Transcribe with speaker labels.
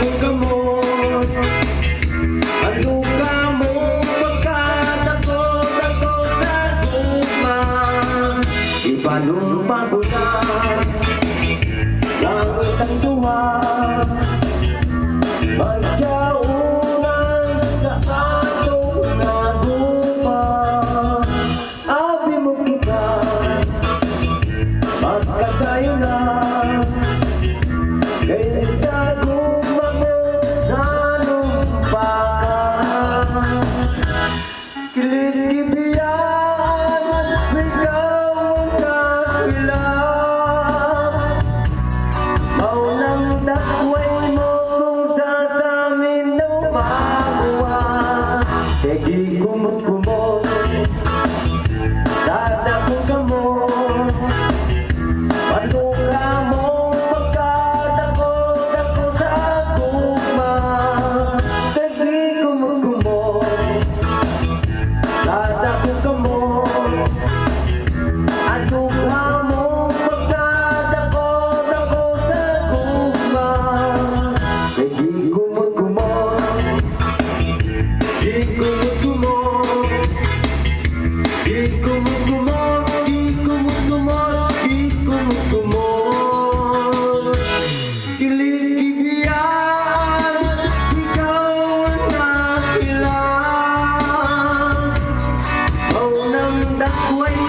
Speaker 1: kong gamot. Ano ka mo pagkatakot ako sa guma. Iba nung pagula, langit ang tuwa. Magkaunan sa atong naguma. Abi mo kita, magkatayo na. Kaya sa guma mo nanumpa ka. Kilit-kibiyaan, ikaw ang kakilang. Maunang dakway mo kung sasamin daw makuha. Tegi kumot-kumot, dadakong gamot. Panuka mo magkatakot ako sa guma. Tegi kumot-kumot, dadakong gamot. Panuka mo magkatakot ako sa guma. Tegi kumot-kumot, di kumot-kumot, di kumot-kumot, di kumot-kumot, di kumot-kumot. Kilit-kibiyaan, ikaw ang nakilang. Maunang dakway